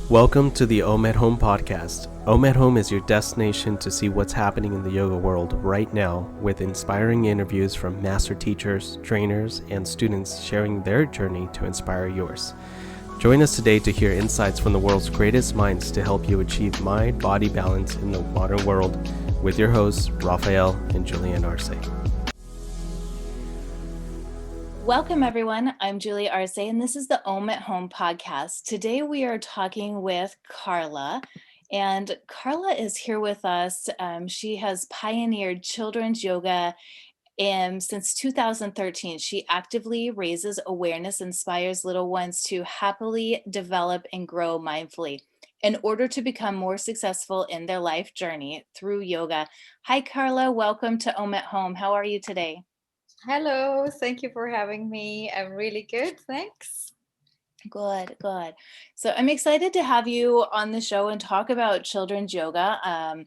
Welcome to the Om at Home podcast. Om at Home is your destination to see what's happening in the yoga world right now, with inspiring interviews from master teachers, trainers, and students sharing their journey to inspire yours. Join us today to hear insights from the world's greatest minds to help you achieve mind-body balance in the modern world with your hosts, Raphael and Julian Arce. Welcome, everyone. I'm Julie Arce, and this is the Om at Home podcast. Today, we are talking with Carla, and Carla is here with us. She has pioneered children's yoga since 2013. She actively raises awareness, inspires little ones to happily develop and grow mindfully in order to become more successful in their life journey through yoga. Hi, Carla. Welcome to Om at Home. How are you today? Hello, thank you for having me. I'm really good, thanks. Good. So I'm excited to have you on the show and talk about children's yoga. I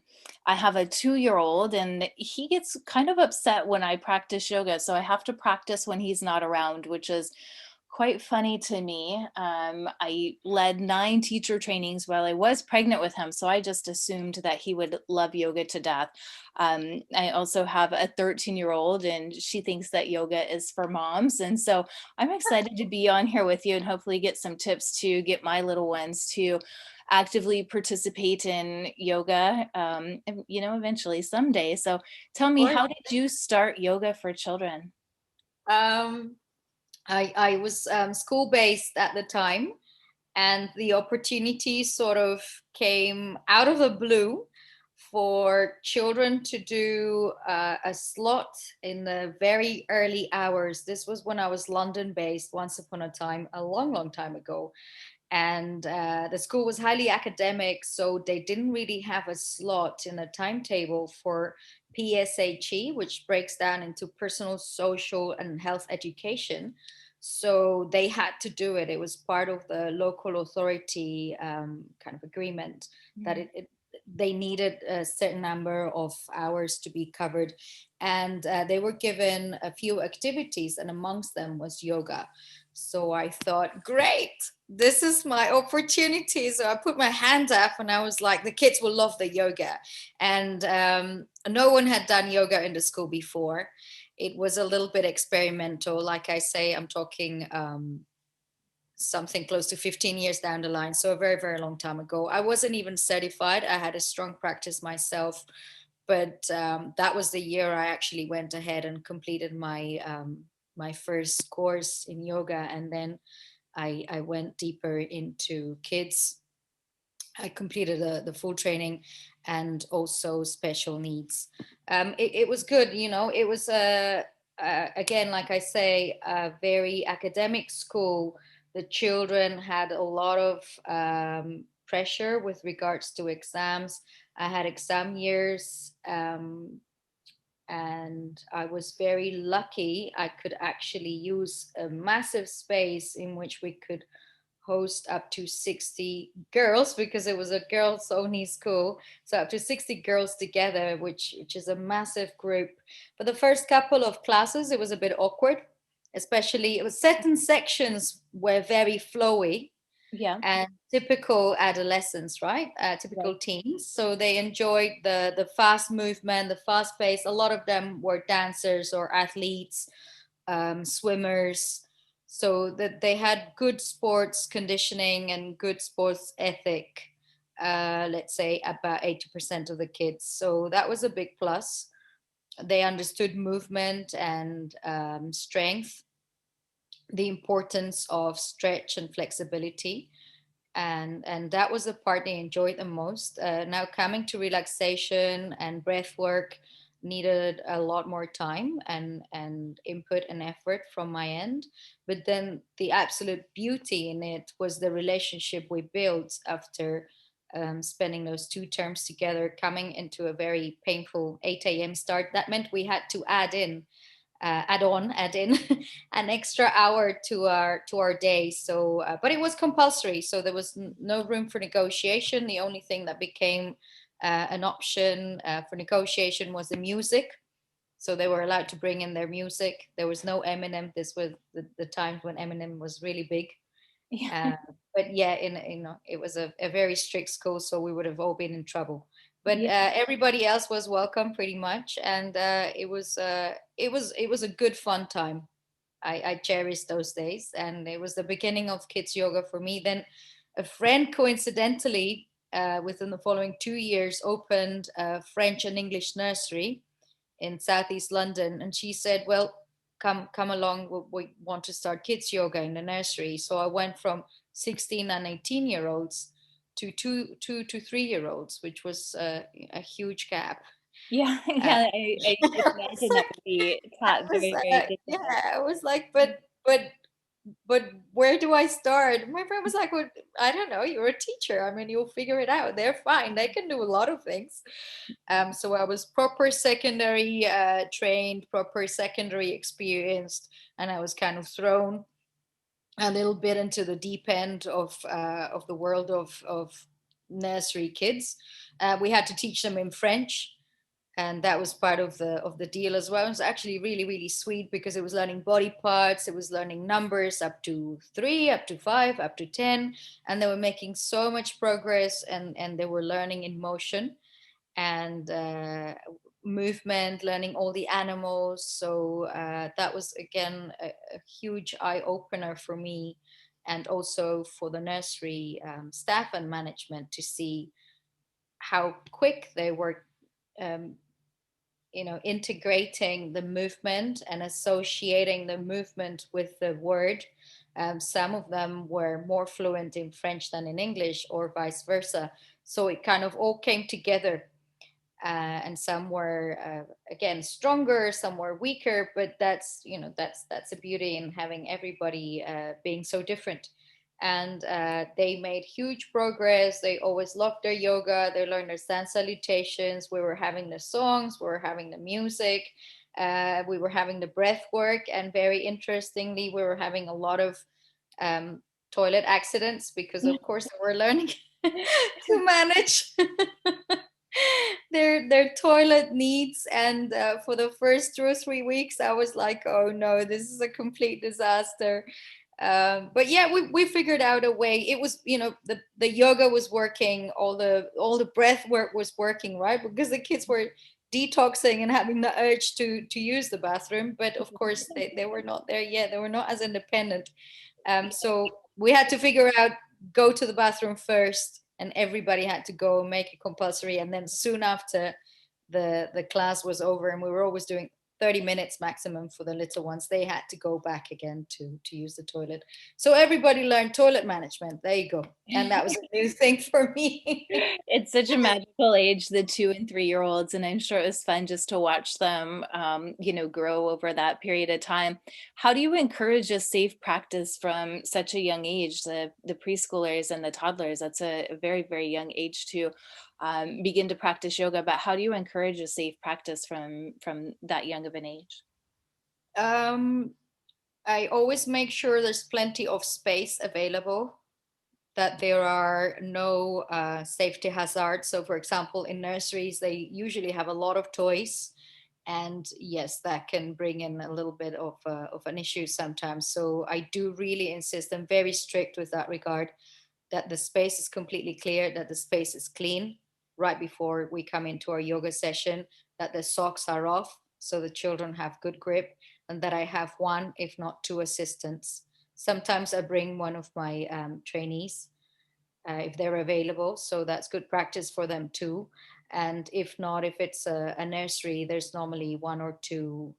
have a 2-year-old and he gets kind of upset when I practice yoga. So I have to practice when he's not around, which is quite funny to me. I led 9 teacher trainings while I was pregnant with him, so I just assumed that he would love yoga to death. I also have a 13-year-old, and she thinks that yoga is for moms. And so I'm excited to be on here with you and hopefully get some tips to get my little ones to actively participate in yoga, eventually someday. So tell me, Or how did you start yoga for children? um, I was school based at the time, and the opportunity sort of came out of the blue for children to do a slot in the very early hours. This was when I was London based once upon a time, a long, long time ago. And the school was highly academic, so they didn't really have a slot in a timetable for PSHE, which breaks down into personal, social, and health education. So they had to do it. It was part of the local authority kind of agreement that they needed a certain number of hours to be covered. And they were given a few activities, and amongst them was yoga. So I thought, great, this is my opportunity. So I put my hand up and I was like, the kids will love the yoga. And no one had done yoga in the school before. It was a little bit experimental. Like I say, I'm talking something close to 15 years down the line. So a very, very long time ago. I wasn't even certified. I had a strong practice myself. But that was the year I actually went ahead and completed my first course in yoga, and then I went deeper into kids. I completed the full training and also special needs. It was good, it was again, like I say, a very academic school. The children had a lot of pressure with regards to exams. I had exam years. And I was very lucky. I could actually use a massive space in which we could host up to 60 girls, because it was a girls only school. So up to 60 girls together, which is a massive group. For the first couple of classes, it was a bit awkward, especially it was certain sections were very flowy Yeah. and typical adolescents, right? Typical teens. So they enjoyed the fast movement, the fast pace. A lot of them were dancers or athletes, swimmers. So that they had good sports conditioning and good sports ethic. Let's say about 80% of the kids. So that was a big plus. They understood movement and strength, the importance of stretch and flexibility, and that was the part they enjoyed the most. Now coming to relaxation and breath work needed a lot more time and input and effort from my end, but then the absolute beauty in it was the relationship we built after spending those 2 terms together, coming into a very painful 8 a.m. start. That meant we had to add in an extra hour to our day. So but it was compulsory, so there was no room for negotiation. The only thing that became an option for negotiation was the music. So they were allowed to bring in their music. There was no Eminem. This was the times when Eminem was really big. Yeah. But yeah, it was a very strict school, so we would have all been in trouble. But Yeah. everybody else was welcome pretty much, and it was a good fun time. I cherished those days, and it was the beginning of kids yoga for me. Then a friend coincidentally, within the following 2 years, opened a French and English nursery in Southeast London, and she said, "Well, come along. We want to start kids yoga in the nursery." So I went from 16 and 18-year olds to two to 3-year olds, which was a huge gap. Yeah. Uh, Yeah. I can imagine that would be taught very, very differently. yeah, I was like, but where do I start? My friend was like, well, I don't know. You're a teacher. I mean, you'll figure it out. They're fine. They can do a lot of things. So I was proper secondary trained, proper secondary experienced, and I was kind of thrown a little bit into the deep end of the world of nursery kids. We had to teach them in French, and that was part of the deal as well. It was actually really really sweet because it was learning body parts, it was learning numbers up to 3, up to 5, up to 10, and they were making so much progress, and they were learning in motion and movement, learning all the animals. So that was again a huge eye opener for me, and also for the nursery staff and management to see how quick they were um, integrating the movement and associating the movement with the word. Some of them were more fluent in French than in English, or vice versa. So it kind of all came together. And some were again stronger, some were weaker, but that's a beauty in having everybody being so different. And they made huge progress. They always loved their yoga. They learned their stand salutations. We were having the songs, we were having the music, we were having the breath work, and very interestingly, we were having a lot of um, toilet accidents because, of course, they were learning to manage their toilet needs. And for the first 2 or 3 weeks, I was like, oh no, this is a complete disaster. But yeah, we figured out a way. It was, the yoga was working, all the breath work was working, right? Because the kids were detoxing and having the urge to use the bathroom, but of course they were not there yet. They were not as independent. So we had to figure out, go to the bathroom first, and everybody had to go, make it compulsory. And then soon after the class was over, and we were always doing 30 minutes maximum for the little ones, they had to go back again to use the toilet. So everybody learned toilet management. There you go. And that was a new thing for me. It's such a magical age, the 2 and 3 year olds, and I'm sure it was fun just to watch them, grow over that period of time. How do you encourage a safe practice from such a young age? The preschoolers and the toddlers, that's a very, very young age to begin to practice yoga. But how do you encourage a safe practice from that young of an age? um, I always make sure there's plenty of space available, that there are no safety hazards. So, for example, in nurseries, they usually have a lot of toys. And yes, that can bring in a little bit of an issue sometimes. So, I do really insist, I'm very strict with that regard, that the space is completely clear, that the space is clean right before we come into our yoga session, that the socks are off so the children have good grip, and that I have one, if not two, assistants. Sometimes I bring one of my trainees if they're available. So that's good practice for them too. And if not, if it's a nursery, there's normally one or two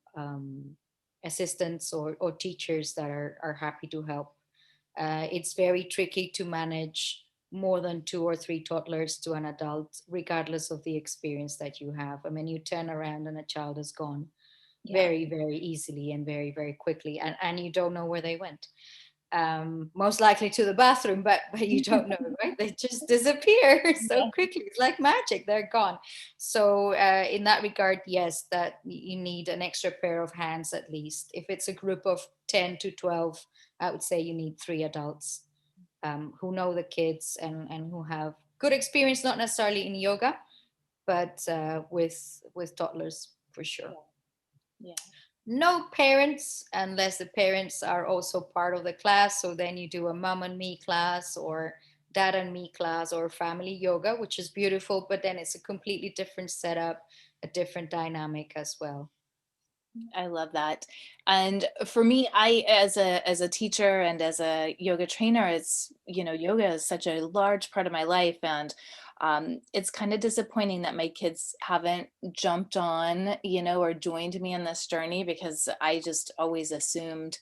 assistants or teachers that are happy to help. It's very tricky to manage more than 2 or 3 toddlers to an adult, regardless of the experience that you have. I mean, you turn around and a child is gone Yeah. very, very easily and very, very quickly, and you don't know where they went. Most likely to the bathroom, but you don't know, right? They just disappear so quickly. It's like magic; they're gone. So in that regard, yes, that you need an extra pair of hands at least. If it's a group of 10 to 12, I would say you need 3 adults who know the kids and who have good experience, not necessarily in yoga, but with toddlers for sure. Yeah. No parents, unless the parents are also part of the class. So then you do a mom and me class, or dad and me class, or family yoga, which is beautiful, but then it's a completely different setup, a different dynamic as well. I love that. And for me, I as a teacher and as a yoga trainer, it's, yoga is such a large part of my life. And it's kind of disappointing that my kids haven't jumped on, or joined me in this journey, because I just always assumed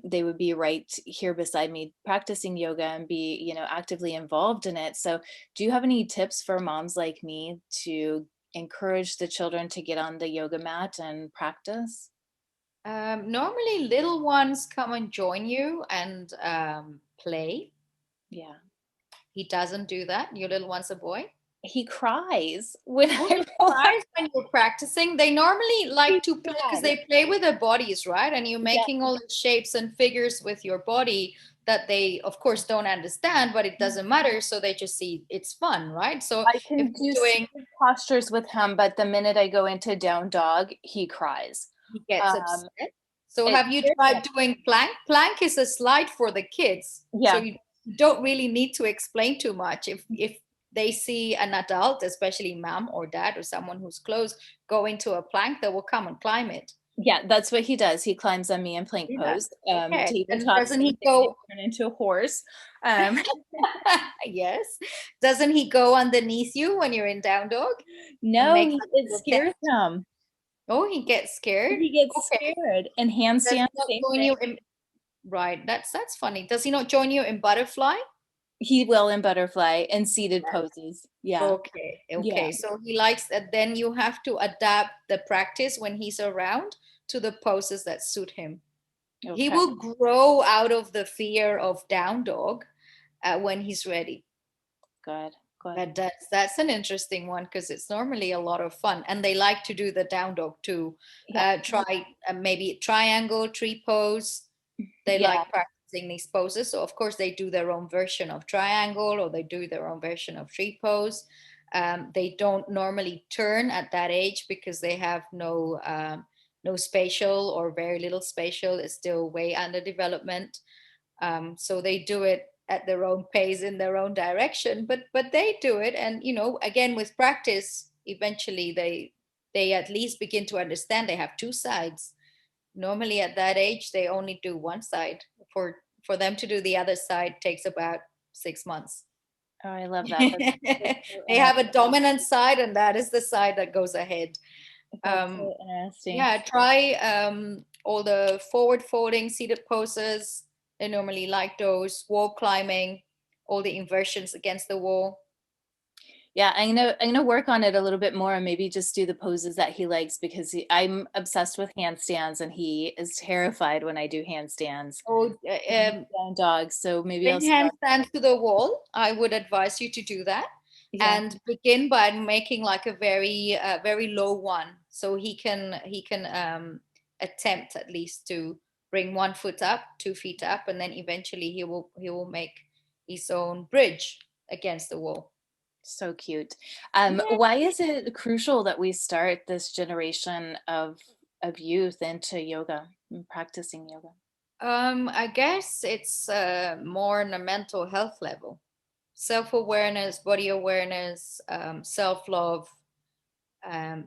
they would be right here beside me practicing yoga and be, actively involved in it. So do you have any tips for moms like me to encourage the children to get on the yoga mat and practice? Normally, little ones come and join you and play. Yeah. He doesn't do that. Your little one's a boy. He cries when Oh, I he pull out. cries when you're practicing. They normally He like to play because cries. they play with their bodies, right? And you're Yeah. making all the shapes and figures with your body that they, of course, don't understand, but it doesn't matter. So they just see it's fun, right? So I if can do you're doing, seated postures with him, but the minute I go into down dog, he cries. he gets Um, upset. So it have you scares him. tried doing plank? Plank is a slide for the kids. So Yeah. you don't really need to explain too much. If they see an adult, especially mom or dad or someone who's close, go into a plank, they will come and climb it. Yeah, that's what he does. He climbs on me in plank Yeah. pose. Okay. And Tabletop, doesn't same he thing. I go? turn into a horse. Um, Yes. Doesn't he go underneath you when you're in down dog and no, make like a it little tent? scares him. Oh, he gets scared. He gets Okay. scared. And Does handstand, he not same join thing. you in? Right. That's funny. Does he not join you in butterfly? He will in butterfly and seated poses. Yeah. Okay, Yeah. okay. So he likes that. Then you have to adapt the practice when he's around to the poses that suit him. He Okay. will grow out of the fear of down dog when he's ready. Good. Good. But that's an interesting one because it's normally a lot of fun, and they like to do the down dog too. Yeah. Try maybe triangle, tree pose. They Yeah. like practicing these poses, so of course they do their own version of triangle or they do their own version of tree pose. They don't normally turn at that age because they have no spatial or very little spatial. It's still way under development. So they do it at their own pace in their own direction, but they do it, and again with practice, eventually they at least begin to understand they have two sides. Normally at that age they only do one side. For them to do the other side takes about 6 months. Oh, I love that. That's so They have a dominant side, and that is the side that goes ahead. that's um, so interesting. yeah, try all the forward folding seated poses. They normally like those. Wall climbing, all the inversions against the wall. Yeah, I'm gonna work on it a little bit more and maybe just do the poses that he likes, because I'm obsessed with handstands and he is terrified when I do handstands. Oh, Down dog. So maybe I'll bring start. handstand to the wall. I would advise you to do that, Yeah. and begin by making like a very low one, so he can attempt at least to bring 1 foot up, 2 feet up, and then eventually he will make his own bridge against the wall. So cute. Yeah. Why is it crucial that we start this generation of youth into yoga and practicing yoga? I guess it's more on a mental health level. Self-awareness, body awareness, self-love,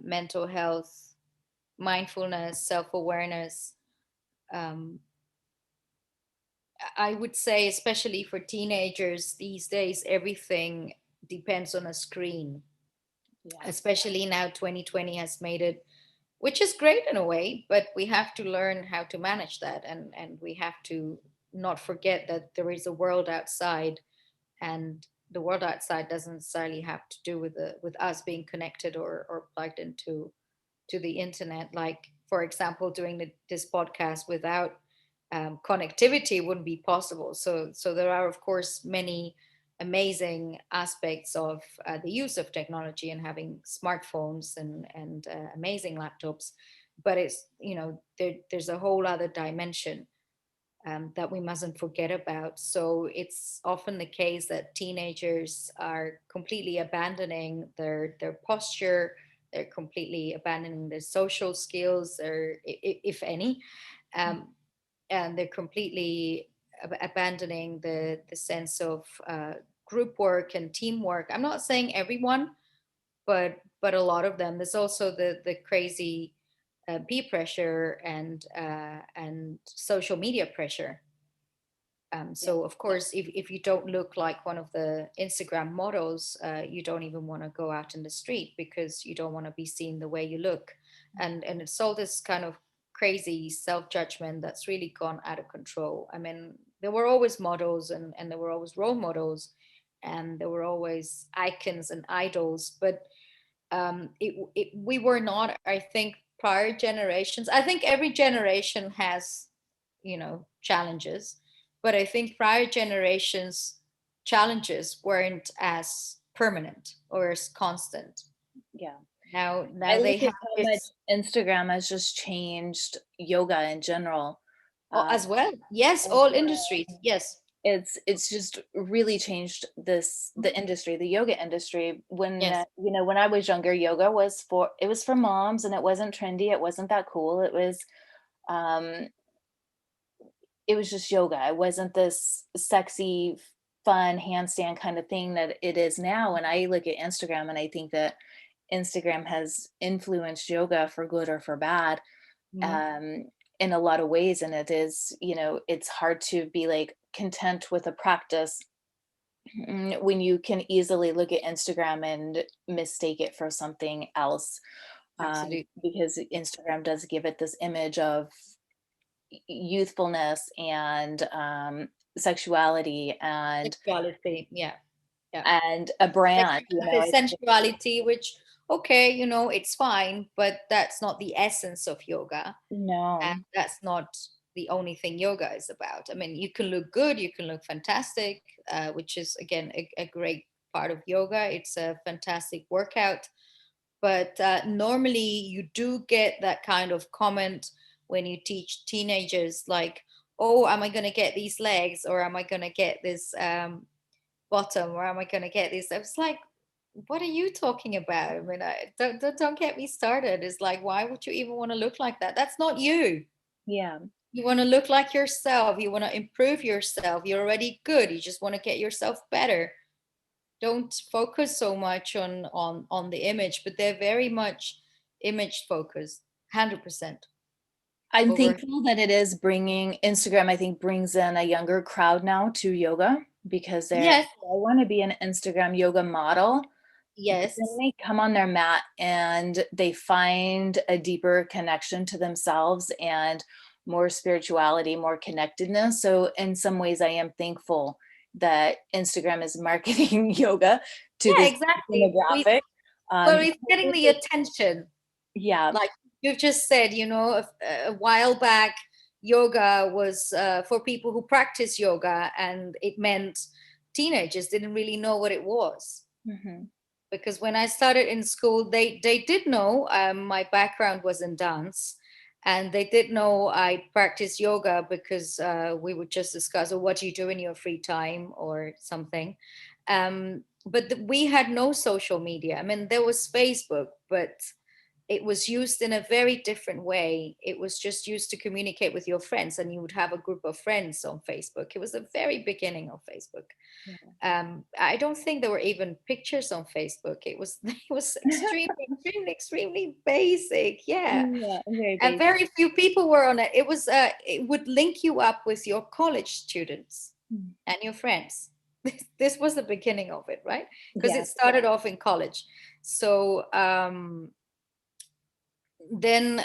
mental health, mindfulness, self-awareness. Um, I would say, especially for teenagers these days, everything depends on a screen. Yeah. Especially now, 2020 has made it, which is great in a way, but we have to learn how to manage that, and we have to not forget that there is a world outside, and the world outside doesn't necessarily have to do with us being connected or plugged into to the internet. Like, for example, doing this podcast without connectivity wouldn't be possible. So there are, of course, many amazing aspects of the use of technology and having smartphones and amazing laptops, but it's there's a whole other dimension that we mustn't forget about. So it's often the case that teenagers are completely abandoning their posture, They're completely abandoning their social skills, or if any, and they're completely abandoning the sense of group work and teamwork. I'm not saying everyone, but a lot of them. There's also the crazy peer pressure and social media pressure. So of course, if you don't look like one of the Instagram models, you don't even want to go out in the street because you don't want to be seen the way you look. And it's all this kind of crazy self-judgment that's really gone out of control. I mean, there were always models, and there were always role models, and there were always icons and idols, but we were not, I think, prior generations. I think every generation has, challenges, but I think prior generations challenges weren't as permanent or as constant. Yeah. Now I they look have at how much this Instagram has just changed yoga in general. as well. Yes, all industries. Yes. It's just really changed the industry, the yoga industry. When Yes. when I was younger, yoga was for moms, and it wasn't trendy, it wasn't that cool. Um it was just yoga. It wasn't this sexy, fun handstand kind of thing that it is now. And I look at Instagram and I think that Instagram has influenced yoga for good or for bad, Mhm. um, in a lot of ways. And it is, it's hard to be like content with a practice when you can easily look at Instagram and mistake it for something else. Absolutely. Because Instagram does give it this image of youthfulness and sexuality and Sexuality. Yeah. Yeah. a brand, Sensuality, which, okay, it's fine, but that's not the essence of yoga. And no. that's not the only thing yoga is about. I mean, you can look good, you can look fantastic, which is, again, a great part of yoga. It's a fantastic workout. But normally you do get that kind of comment when you teach teenagers, like, oh, am I going to get these legs, or am I going to get this bottom, or am I going to get this? I was like, what are you talking about? I mean, don't get me started. It's like, why would you even want to look like that? That's not you. Yeah. You want to look like yourself. You want to improve yourself. You're already good. You just want to get yourself better. Don't focus so much on the image, but they're very much image focused, 100% I'm over. thankful that it is bringing Instagram, I think, brings in a younger crowd now to yoga because I Yes, want to be an Instagram yoga model. But then yes, they come on their mat and they find a deeper connection to themselves and more spirituality, more connectedness. So in some ways, I am thankful that Instagram is marketing yoga to yeah, this exactly. demographic. Well, Because it's getting the attention. yeah, Like you've just said, a while back, yoga was for people who practice yoga, and it meant teenagers didn't really know what it was. mhm, Because when I started in school, they did know my background was in dance, and they did know I practiced yoga because we would just discuss, oh, what do you do in your free time or something. But we had no social media. I mean, there was Facebook, but it was used in a very different way. It was just used to communicate with your friends, and you would have a group of friends on Facebook. It was the very beginning of Facebook. yeah. I don't think there were even pictures on Facebook. It was it was extremely, extremely, extremely basic. Yeah, Yeah, very and basic. very few people were on it. It would link you up with your college students Mm. and your friends. This was the beginning of it, right? Because Yeah. it started off in college. So then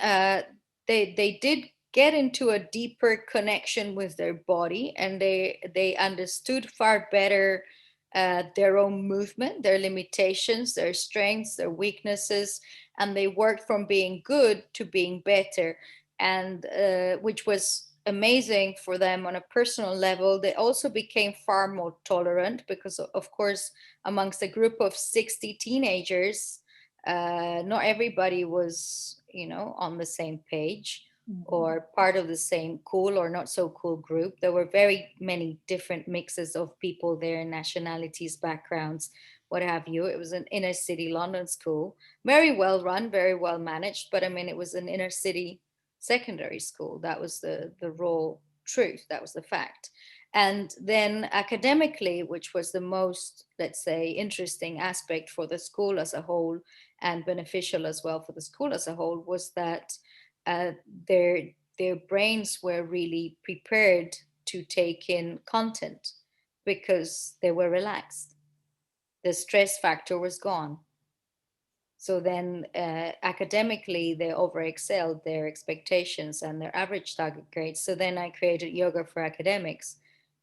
they did get into a deeper connection with their body, and they understood far better their own movement, their limitations, their strengths, their weaknesses, and they worked from being good to being better, and which was amazing for them on a personal level. They also became far more tolerant because, of course, amongst a group of 60 teenagers, not everybody was on the same page, or part of the same cool or not so cool group. There were very many different mixes of people there, nationalities, backgrounds, what have you. It was an inner city London school, very well run, very well managed. But I mean, it was an inner city secondary school. That was the raw truth. That was the fact. And then academically, which was the most, let's say, interesting aspect for the school as a whole and beneficial as well for the school as a whole, was that uh, their their brains were really prepared to take in content because they were relaxed. The stress factor was gone. So then, academically, they over excelled their expectations and their average target grades. So then I created yoga for academics,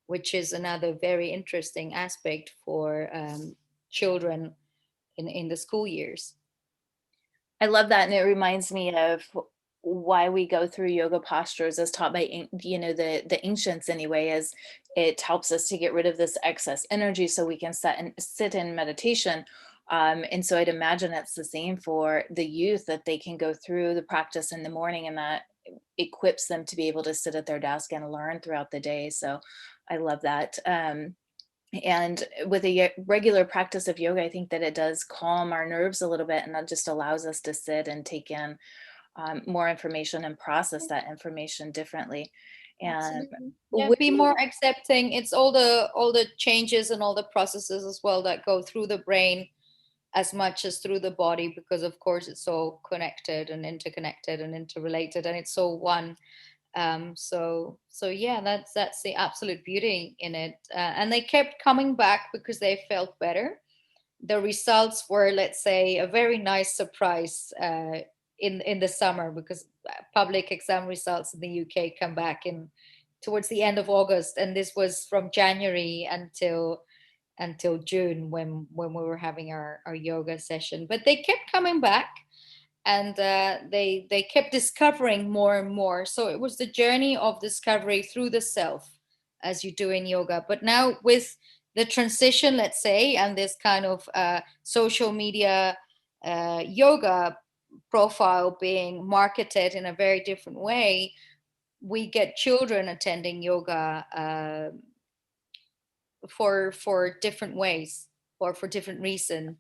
which is another very interesting aspect for children in the school years. I love that, and it reminds me of why we go through yoga postures as taught by the ancients anyway, as it helps us to get rid of this excess energy so we can sit in meditation. And so I'd imagine it's the same for the youth, that they can go through the practice in the morning, and that equips them to be able to sit at their desk and learn throughout the day. So I love that. And with a regular practice of yoga, I think that it does calm our nerves a little bit, and that just allows us to sit and take in more information and process that information differently. And Absolutely. Yeah, with be more accepting. It's all the changes and all the processes as well that go through the brain as much as through the body, because of course it's all connected and interconnected and interrelated, and it's all one. So yeah, that's the absolute beauty in it. And they kept coming back because they felt better. The results were, let's say, a very nice surprise in the summer, because public exam results in the UK come back in towards the end of August, and this was from January until June when we were having our yoga session. But they kept coming back, and they kept discovering more and more. So it was the journey of discovery through the self, as you do in yoga. But now with the transition, let's say, and this kind of social media yoga profile being marketed in a very different way, we get children attending yoga for different ways or for different reasons,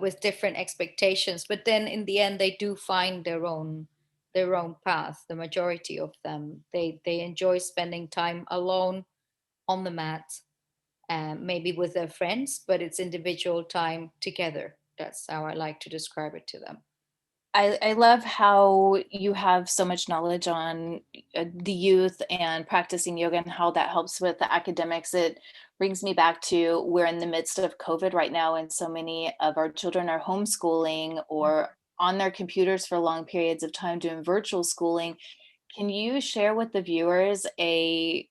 with different expectations. But then in the end, they do find their own path. The majority of them, they enjoy spending time alone on the mat, maybe with their friends, but it's individual time together. That's how I like to describe it to them. I love how you have so much knowledge on the youth and practicing yoga and how that helps with the academics. It brings me back to, we're in the midst of COVID right now, and so many of our children are homeschooling or on their computers for long periods of time doing virtual schooling. Can you share with the viewers a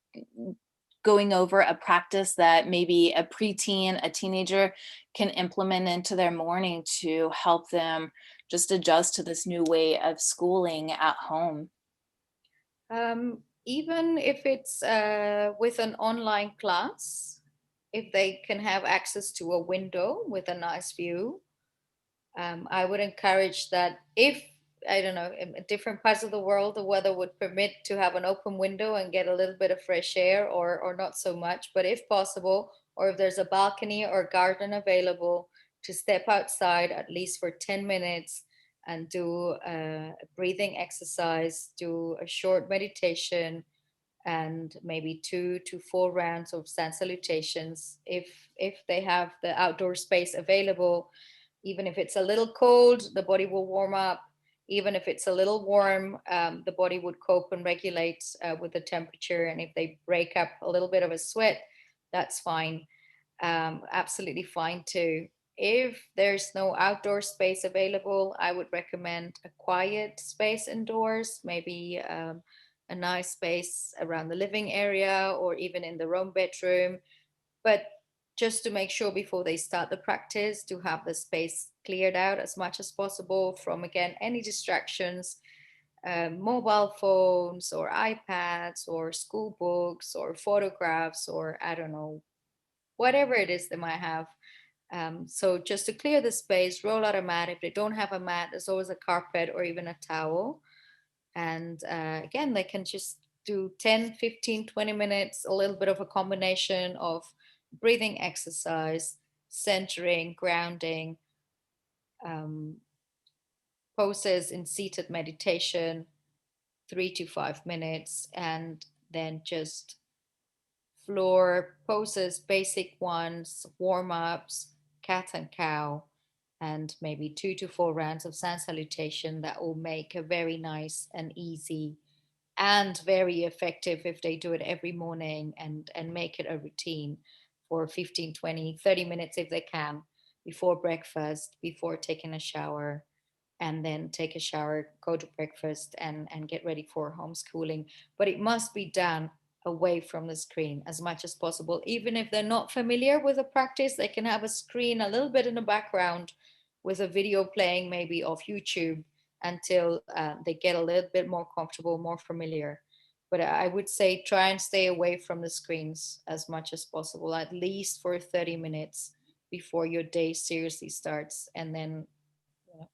going over a practice that maybe a preteen, a teenager can implement into their morning to help them just adjust to this new way of schooling at home? Even if it's with an online class, if they can have access to a window with a nice view, I would encourage that. If, I don't know, in different parts of the world, the weather would permit to have an open window and get a little bit of fresh air, or not so much, but if possible, or if there's a balcony or garden available, to step outside at least for 10 minutes and do a breathing exercise, do a short meditation, and maybe 2 to 4 rounds of sun salutations. If they have the outdoor space available, even if it's a little cold, the body will warm up. Even if it's a little warm, the body would cope and regulate with the temperature. And if they break up a little bit of a sweat, that's fine. Absolutely fine too. If there's no outdoor space available, I would recommend a quiet space indoors, maybe a nice space around the living area or even in their own bedroom. But just to make sure before they start the practice, to have the space cleared out as much as possible from, again, any distractions, mobile phones or iPads or school books or photographs, or I don't know, whatever it is they might have. So just to clear the space, roll out a mat. If they don't have a mat, there's always a carpet or even a towel. And again, they can just do 10, 15, 20 minutes, a little bit of a combination of breathing exercise, centering, grounding, um, poses in seated meditation, 3 to 5 minutes, and then just floor poses, basic ones, warm ups, cat and cow, and maybe 2 to 4 rounds of sun salutation. That will make a very nice and easy and very effective if they do it every morning, and make it a routine for 15, 20, 30 minutes if they can, before breakfast, before taking a shower, and then take a shower, go to breakfast, and get ready for homeschooling. But it must be done away from the screen as much as possible. Even if they're not familiar with the practice, they can have a screen a little bit in the background with a video playing maybe of YouTube until they get a little bit more comfortable, more familiar. But I would say try and stay away from the screens as much as possible, at least for 30 minutes before your day seriously starts. And then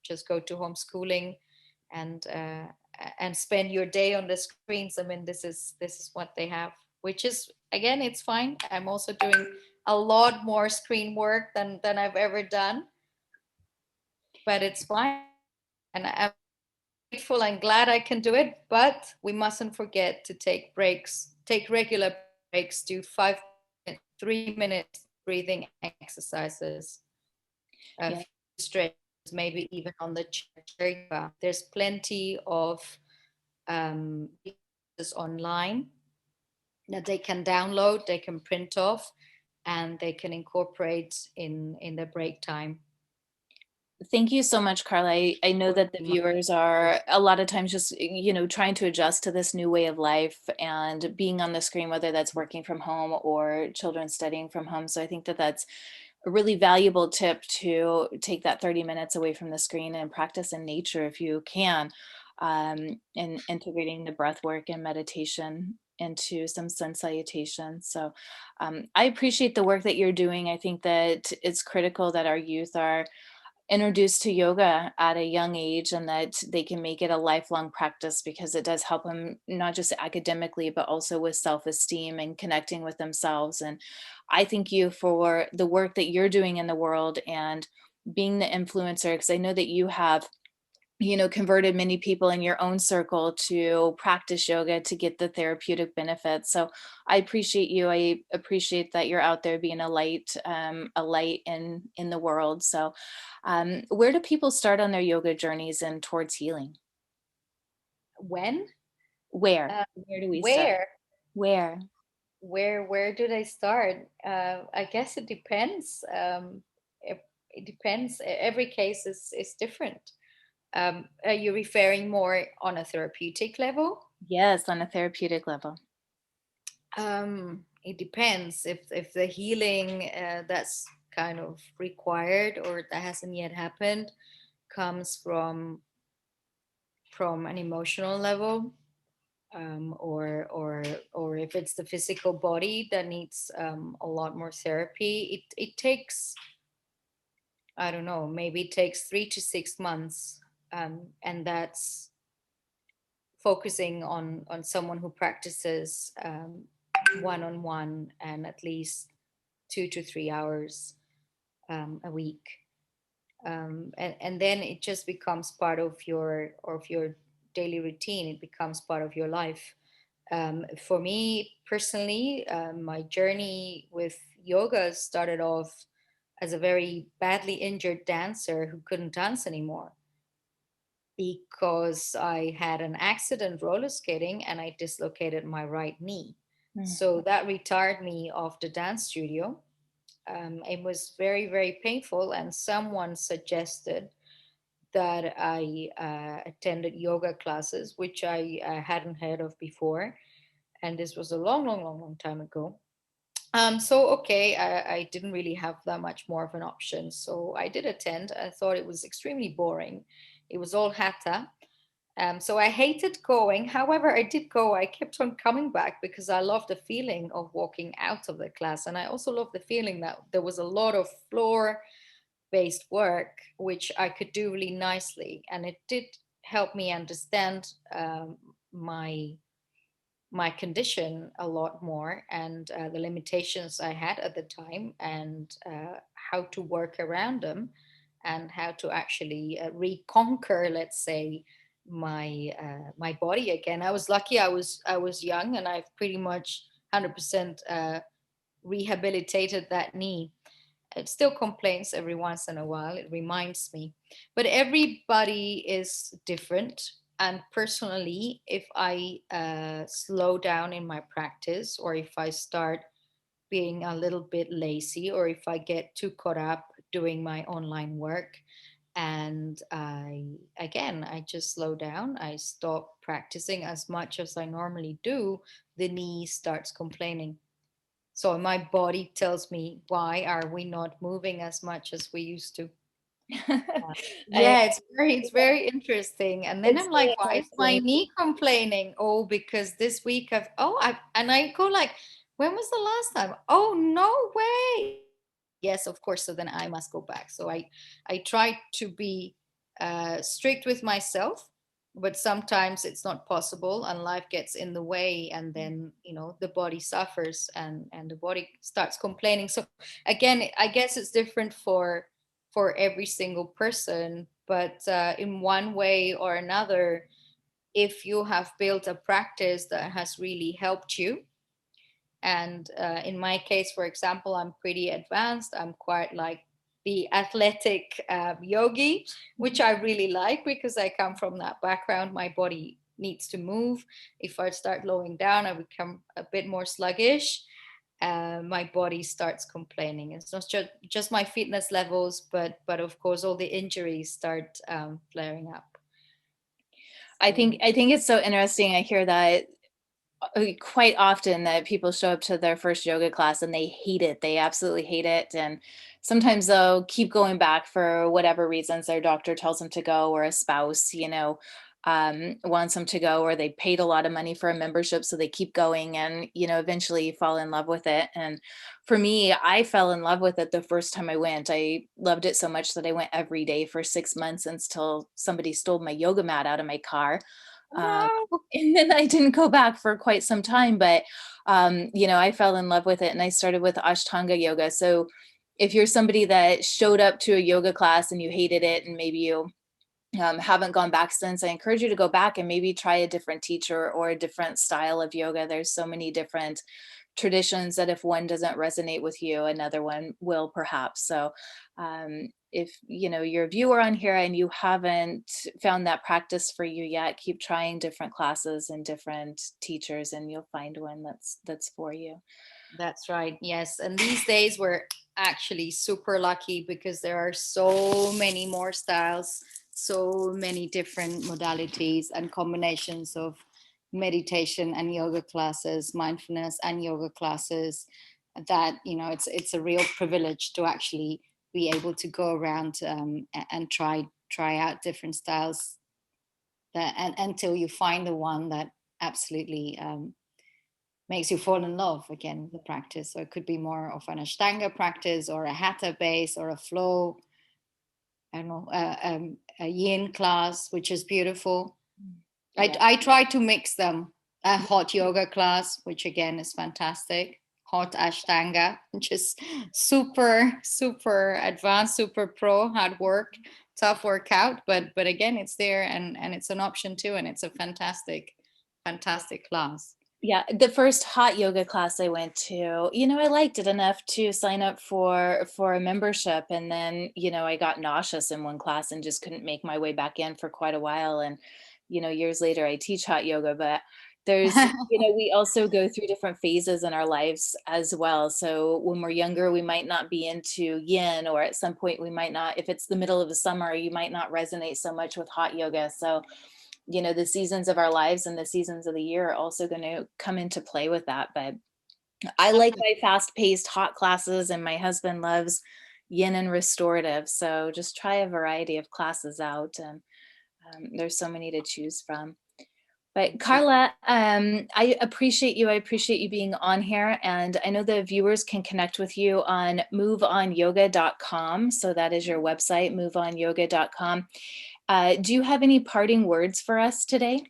just go to homeschooling and spend your day on the screens. I mean, this is what they have, which is, again, it's fine. I'm also doing a lot more screen work than I've ever done, but it's fine. And I'm grateful and glad I can do it. But we mustn't forget to take breaks, take regular breaks, do 5 minutes, 3 minutes breathing exercises, a Yeah. few stretches, maybe even on the chair yoga. There's plenty of resources online that they can download, they can print off, and they can incorporate in their break time. Thank you so much, Carla. I know that the viewers are a lot of times just, trying to adjust to this new way of life and being on the screen, whether that's working from home or children studying from home. So I think that that's a really valuable tip, to take that 30 minutes away from the screen and practice in nature if you can, and integrating the breath work and meditation into some sun salutation. So I appreciate the work that you're doing. I think that it's critical that our youth are introduced to yoga at a young age, and that they can make it a lifelong practice, because it does help them not just academically but also with self-esteem and connecting with themselves. And I thank you for the work that you're doing in the world and being the influencer, because I know that you have converted many people in your own circle to practice yoga to get the therapeutic benefits. So I appreciate you. I appreciate that you're out there being a light in the world. So where do people start on their yoga journeys and towards healing? When? Where do we start? Where? Where? Where do they start? I guess it depends. It depends. Every case is different. Are you referring more on a therapeutic level? Yes, on a therapeutic level. It depends if the healing that's kind of required or that hasn't yet happened comes from an emotional level, or if it's the physical body that needs a lot more therapy. It takes, I don't know, maybe it takes 3 to 6 months, and that's focusing on someone who practices one-on-one and at least 2 to 3 hours a week, and then it just becomes part of your daily routine. It becomes part of your life. For me personally, my journey with yoga started off as a very badly injured dancer who couldn't dance anymore because I had an accident roller skating and I dislocated my right knee. Mm. So that retired me off the dance studio. It was very, very painful, and someone suggested that I attended yoga classes, which I hadn't heard of before. And this was a long, long, long, long time ago. So, okay, I didn't really have that much more of an option. So I did attend. I thought it was extremely boring. It was all hatha. So I hated going. However, I did go. I kept on coming back because I loved the feeling of walking out of the class. And I also loved the feeling that there was a lot of floor based work, which I could do really nicely. And it did helped me understand my my condition a lot more, and the limitations I had at the time, and how to work around them, and how to actually reconquer, let's say, my body again. I was lucky. I was young, and I've pretty much 100% rehabilitated that knee. It still complains every once in a while. It reminds me. But everybody is different. And personally, if I slow down in my practice, or if I start being a little bit lazy, or if I get too caught up doing my online work, and I just slow down, I stop practicing as much as I normally do, the knee starts complaining. So my body tells me, why are we not moving as much as we used to? I, Yeah, it's very interesting. And then it's I'm so like, why is my interesting. knee complaining? Oh, because this week and I go like, when was the last time? Oh, no way. Yes, of course. So then I must go back. So I try to be strict with myself, but sometimes it's not possible, and life gets in the way, and then the body suffers, and the body starts complaining. So again, I guess it's different for every single person, but in one way or another, if you have built a practice that has really helped you, and in my case, for example, I'm pretty advanced. I'm quite like the athletic yogi, which I really like because I come from that background. My body needs to move. If I start slowing down, I become a bit more sluggish. My body starts complaining. It's not just my fitness levels, but of course all the injuries start flaring up. I think it's so interesting. I hear that quite often, that people show up to their first yoga class and they hate it. They absolutely hate it. And sometimes they'll keep going back for whatever reasons. Their doctor tells them to go, or a spouse, wants them to go, or they paid a lot of money for a membership. So they keep going, and, eventually fall in love with it. And for me, I fell in love with it the first time I went. I loved it so much that I went every day for 6 months, until somebody stole my yoga mat out of my car. Um, No. and then I didn't go back for quite some time, but I fell in love with it, and I started with Ashtanga yoga. So if you're somebody that showed up to a yoga class and you hated it, and maybe you haven't gone back since, I encourage you to go back and maybe try a different teacher or a different style of yoga. There's so many different traditions that if one doesn't resonate with you, another one will, perhaps. So if you're a viewer on here and you haven't found that practice for you yet, keep trying different classes and different teachers, and you'll find one that's for you. That's right. Yes. And these days we're actually super lucky because there are so many more styles, so many different modalities and combinations of meditation and yoga classes, mindfulness and yoga classes, that it's a real privilege to actually be able to go around and try out different styles, and until you find the one that absolutely makes you fall in love again with the practice. So it could be more of an Ashtanga practice, or a Hatha base, or a flow, I don't know, a Yin class, which is beautiful. Yeah. I try to mix them. A hot yoga class, which again is fantastic. Hot Ashtanga, which is super, super advanced, super pro, hard work, tough workout. But again, it's there, and it's an option too. And it's a fantastic, fantastic class. Yeah, the first hot yoga class I went to, I liked it enough to sign up for a membership, and then, I got nauseous in one class and just couldn't make my way back in for quite a while. And, years later I teach hot yoga, but there's, we also go through different phases in our lives as well. So when we're younger, we might not be into yin, or at some point we might not, if it's the middle of the summer, you might not resonate so much with hot yoga. So the seasons of our lives and the seasons of the year are also going to come into play with that. But I like my fast-paced hot classes, and my husband loves yin and restorative. So just try a variety of classes out, and there's so many to choose from. But Carla, I appreciate you. I appreciate you being on here. And I know the viewers can connect with you on moveonyoga.com. So that is your website, moveonyoga.com. Do you have any parting words for us today?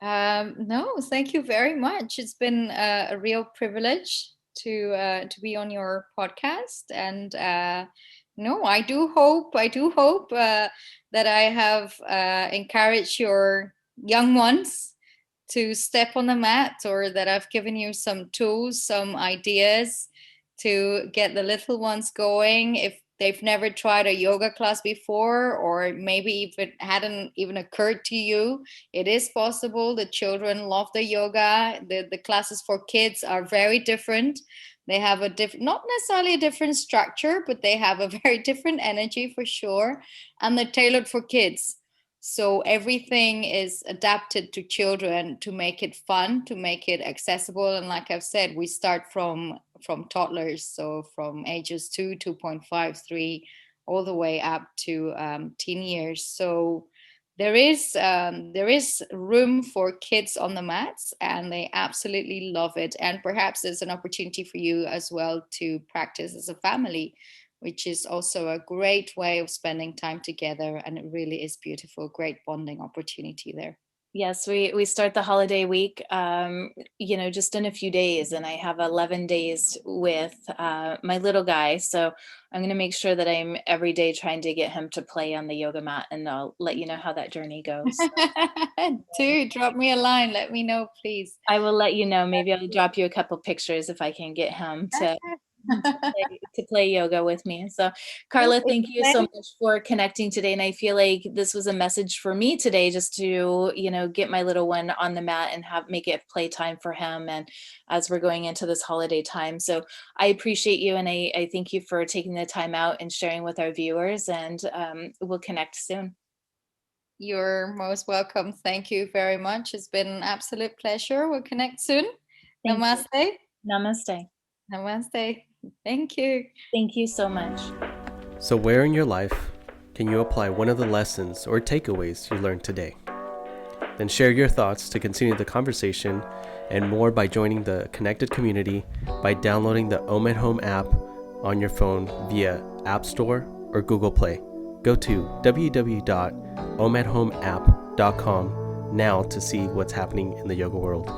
No, thank you very much. It's been a real privilege to be on your podcast, and no, I do hope that I have encouraged your young ones to step on the mat, or that I've given you some tools, some ideas to get the little ones going. If they've never tried a yoga class before, or maybe if it hadn't even occurred to you, it is possible. The children love the yoga. The classes for kids are very different. They have a different, not necessarily a different structure, but they have a very different energy for sure. And they're tailored for kids. So everything is adapted to children to make it fun, to make it accessible. And like I've said, we start from toddlers, so from ages 2, 2.5, 3, all the way up to teen years. So there is room for kids on the mats, and they absolutely love it. And perhaps there's an opportunity for you as well to practice as a family, which is also a great way of spending time together. And it really is beautiful, great bonding opportunity there. Yes, we start the holiday week, just in a few days, and I have 11 days with my little guy. So I'm going to make sure that I'm every day trying to get him to play on the yoga mat, and I'll let you know how that journey goes. Do drop me a line. Let me know, please. I will let you know. Maybe I'll drop you a couple pictures if I can get him to play yoga with me. So Carla, thank you so much for connecting today. And I feel like this was a message for me today, just to, get my little one on the mat and make it playtime for him. And as we're going into this holiday time. So I appreciate you. And I thank you for taking the time out and sharing with our viewers, and we'll connect soon. You're most welcome. Thank you very much. It's been an absolute pleasure. We'll connect soon. Namaste. Namaste. Namaste. Thank you. Thank you so much. So where in your life can you apply one of the lessons or takeaways you learned today? Then share your thoughts to continue the conversation and more by joining the connected community by downloading the Om at Home app on your phone via App Store or Google Play. Go to www.omathomeapp.com now to see what's happening in the yoga world.